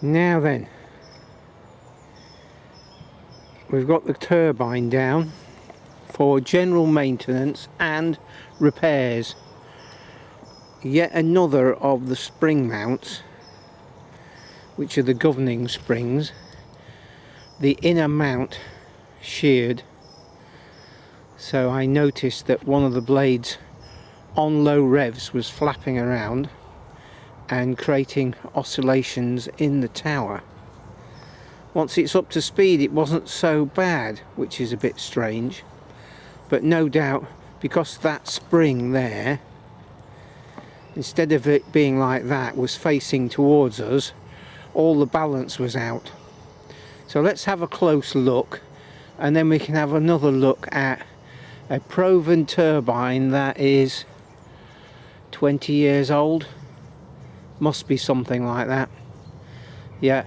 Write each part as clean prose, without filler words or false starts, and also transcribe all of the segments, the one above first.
Now then, we've got the turbine down for general maintenance and repairs. Yet another of the spring mounts, which are the governing springs, the inner mount sheared, so I noticed that one of the blades on low revs was flapping around and creating oscillations in the tower. Once it's up to speed it wasn't so bad, which is a bit strange, but no doubt because that spring there, instead of it being like that, was facing towards us, all the balance was out. So let's have a close look, and then we can have another look at a proven turbine that is 20 years old. Must be something like that. Yeah,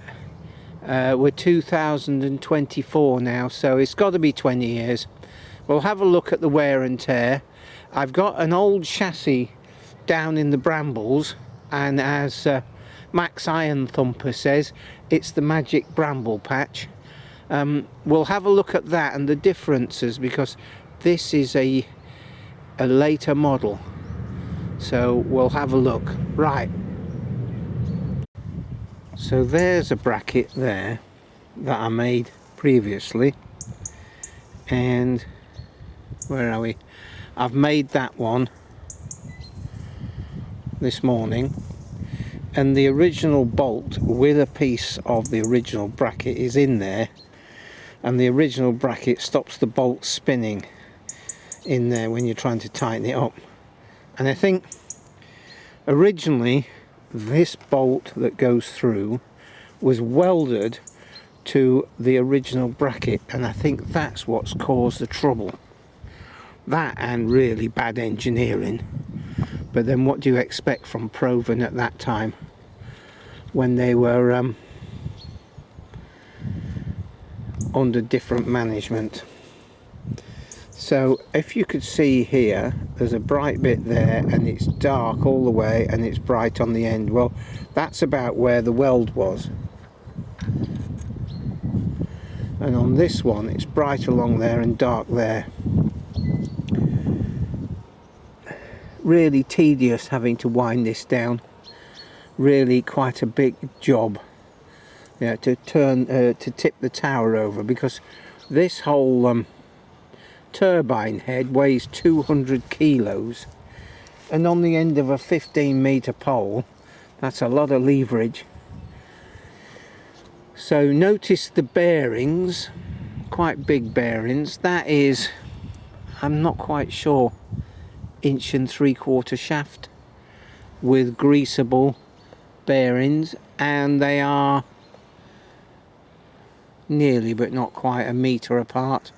we're 2024 now, so it's got to be 20 years. We'll have a look at the wear and tear. I've got an old chassis down in the brambles, and as Max Iron Thumper says, it's the magic bramble patch. We'll have a look at that and the differences, because this is a later model, so we'll have a look. Right, so there's a bracket there that I made previously, and where are we? I've made that one this morning, and the original bolt with a piece of the original bracket is in there, and the original bracket stops the bolt spinning in there when you're trying to tighten it up. And I think originally this bolt that goes through was welded to the original bracket, and I think that's what's caused the trouble. That and really bad engineering. But then what do you expect from Proven at that time, when they were under different management? So if you could see here, there's a bright bit there and it's dark all the way and it's bright on the end. Well, that's about where the weld was. And on this one it's bright along there and dark there. Really tedious having to wind this down. Really quite a big job, yeah, to turn to tip the tower over, because this whole turbine head weighs 200 kilos, and on the end of a 15-metre pole, that's a lot of leverage. So notice the bearings, quite big bearings. That is, I'm not quite sure, 1 3/4 shaft with greasable bearings, and they are nearly but not quite a metre apart.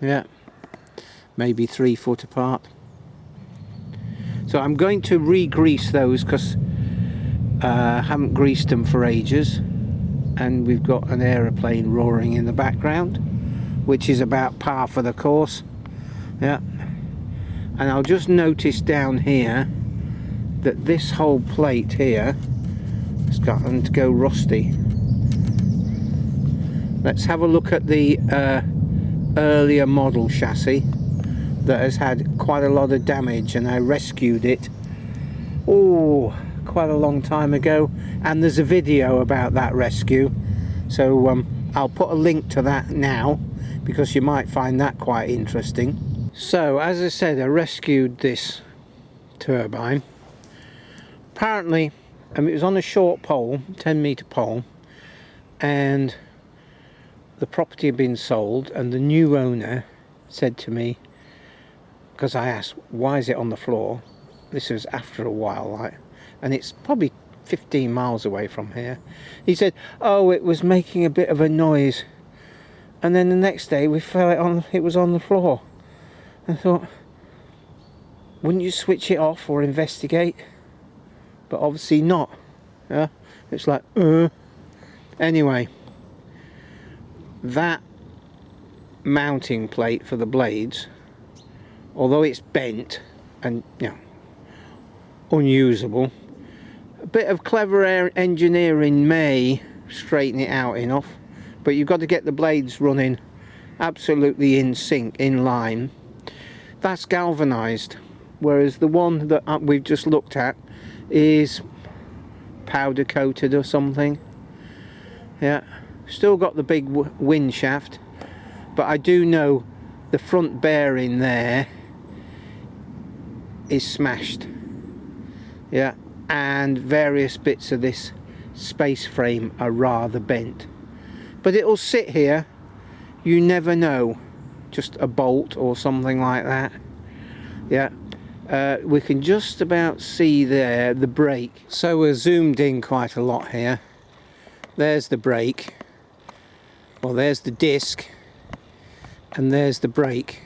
Yeah, maybe 3 foot apart. So I'm going to re-grease those, because I haven't greased them for ages, and we've got an aeroplane roaring in the background, which is about par for the course. Yeah, and I'll just notice down here that this whole plate here has gotten to go rusty. Let's have a look at the earlier model chassis that has had quite a lot of damage, and I rescued it quite a long time ago, and there's a video about that rescue, so I'll put a link to that now, because you might find that quite interesting. So as I said, I rescued this turbine. Apparently it was on a short pole, 10-metre pole, and the property had been sold, and the new owner said to me, because I asked, why is it on the floor? This was after a while, like, and it's probably 15 miles away from here. He said, oh, it was making a bit of a noise, and then the next day we felt it was on the floor. I thought, wouldn't you switch it off or investigate? But obviously not. Yeah, it's like anyway, that mounting plate for the blades, although it's bent and, you know, unusable, A bit of clever engineering may straighten it out enough, but you've got to get the blades running absolutely in sync, in line. That's galvanized, whereas the one that we've just looked at is powder coated or something. Yeah, still got the big wind shaft, but I do know the front bearing there is smashed. Yeah, and various bits of this space frame are rather bent, but it'll sit here, you never know, just a bolt or something like that. Yeah, we can just about see there the brake, so we're zoomed in quite a lot here. There's the brake, well there's the disc, and there's the brake,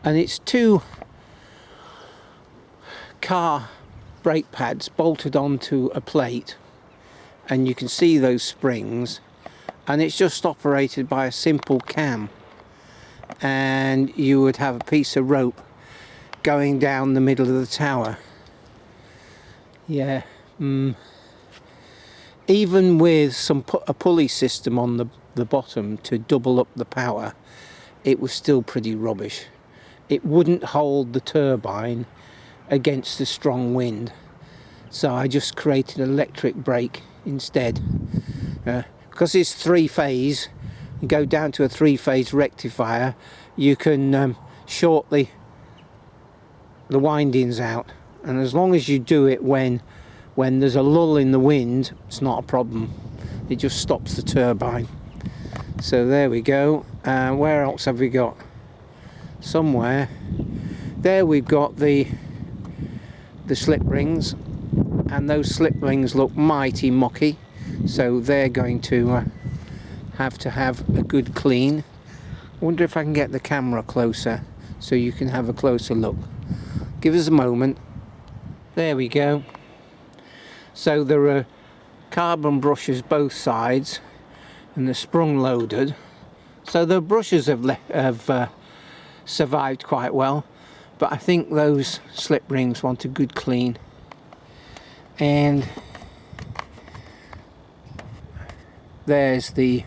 and it's two car brake pads bolted onto a plate, and you can see those springs, and it's just operated by a simple cam, and you would have a piece of rope going down the middle of the tower. Yeah, even with a pulley system on the bottom to double up the power, it was still pretty rubbish. It wouldn't hold the turbine against the strong wind, so I just created an electric brake instead. Because it's three-phase, you go down to a three-phase rectifier, you can short the windings out, and as long as you do it when there's a lull in the wind, it's not a problem. It just stops the turbine. So there we go. Where else have we got? Somewhere there we've got the slip rings, and those slip rings look mighty mucky, so they're going to have a good clean. I wonder if I can get the camera closer so you can have a closer look. Give us a moment. There we go. So there are carbon brushes both sides, and they're sprung loaded, so the brushes have survived quite well, but I think those slip rings want a good clean. And there's the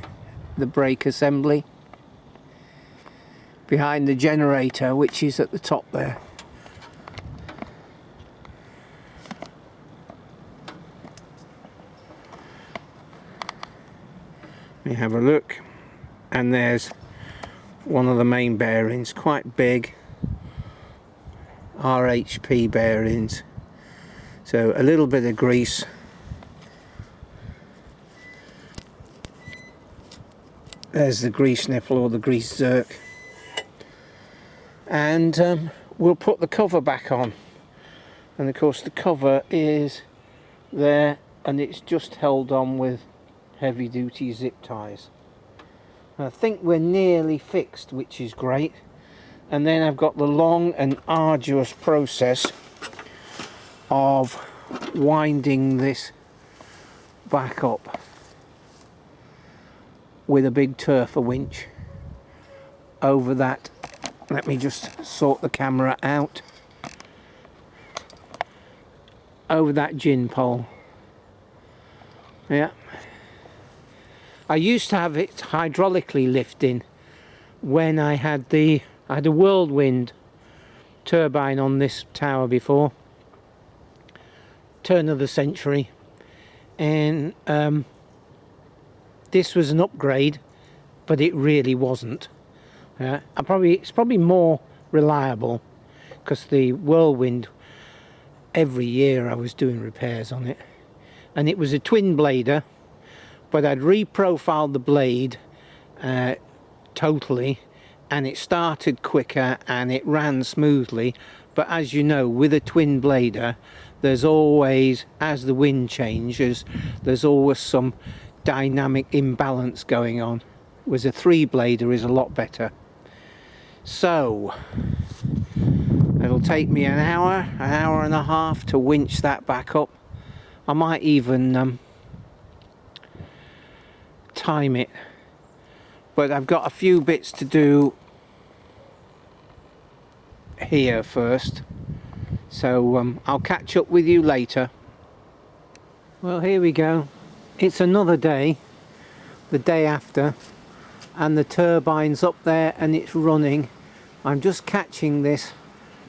brake assembly behind the generator, which is at the top there. Let me have a look, and there's one of the main bearings, quite big RHP bearings, so a little bit of grease. There's the grease nipple or the grease zerk, and we'll put the cover back on, and of course the cover is there, and it's just held on with heavy duty zip ties. I think we're nearly fixed, which is great. And then I've got the long and arduous process of winding this back up with a big turfer winch over that. Let me just sort the camera out. Over that gin pole. Yeah. I used to have it hydraulically lifting when I had a whirlwind turbine on this tower before, turn of the century, and this was an upgrade, but it really wasn't. It's probably more reliable, because the whirlwind, every year I was doing repairs on it, and it was a twin blader, but I'd reprofiled the blade totally, and it started quicker and it ran smoothly. But as you know, with a twin blader, there's always, as the wind changes, there's always some dynamic imbalance going on, whereas a three blader is a lot better. So it'll take me an hour and a half to winch that back up. I might even time it, but I've got a few bits to do here first, so I'll catch up with you later. Well, here we go. It's another day, the day after, and the turbine's up there and it's running. I'm just catching this.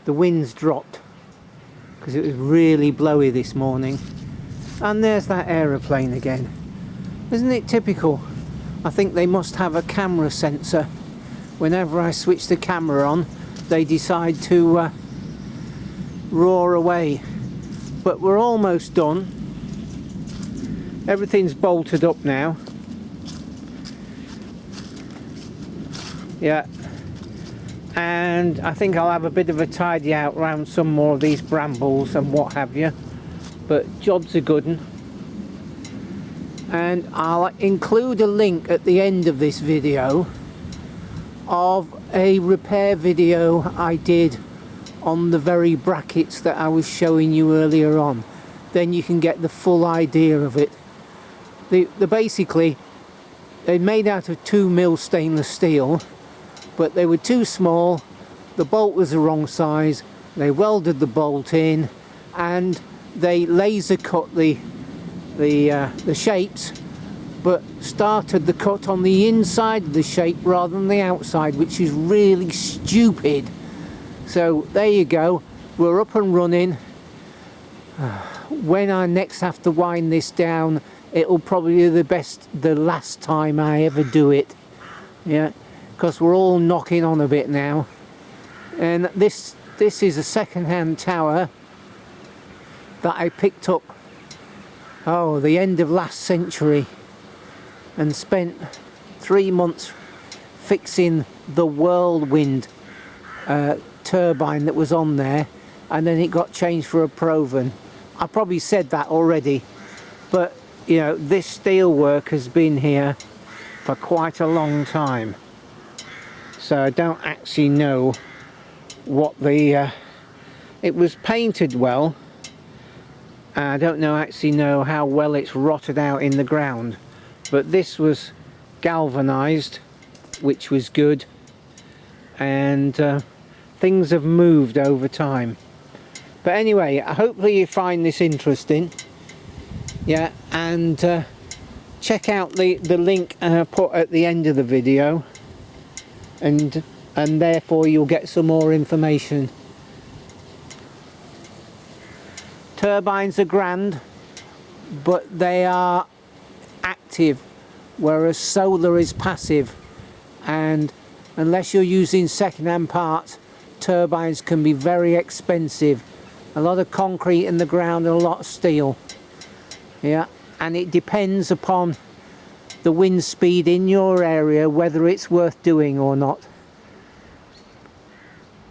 The wind's dropped because it was really blowy this morning. And there's that aeroplane again. Isn't it typical? I think they must have a camera sensor. Whenever I switch the camera on, they decide to roar away. But we're almost done. Everything's bolted up now. Yeah. And I think I'll have a bit of a tidy out around some more of these brambles and what have you. But job's a good one. And I'll include a link at the end of this video of a repair video I did on the very brackets that I was showing you earlier on. Then you can get the full idea of it. They're basically, they're made out of 2mm stainless steel, but they were too small, the bolt was the wrong size, they welded the bolt in, and they laser cut the shapes, but started the cut on the inside of the shape rather than the outside, which is really stupid. So there you go, we're up and running. When I next have to wind this down, it'll probably be the last time I ever do it. Yeah, because we're all knocking on a bit now. And this is a second-hand tower that I picked up, the end of last century, and spent 3 months fixing the whirlwind turbine that was on there, and then it got changed for a Proven. I probably said that already, but you know, this steel work has been here for quite a long time, so I don't actually know what the it was painted well. I don't actually know how well it's rotted out in the ground, but this was galvanized, which was good, and things have moved over time. But anyway, hopefully you find this interesting. Yeah, and check out the link I put at the end of the video, and therefore you'll get some more information. Turbines are grand, but they are active, whereas solar is passive, and unless you're using second-hand parts, turbines can be very expensive. A lot of concrete in the ground and a lot of steel. Yeah, and it depends upon the wind speed in your area whether it's worth doing or not.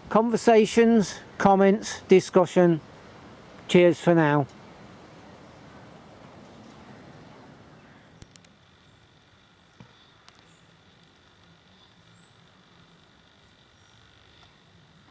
Conversations, comments, discussion. Cheers for now.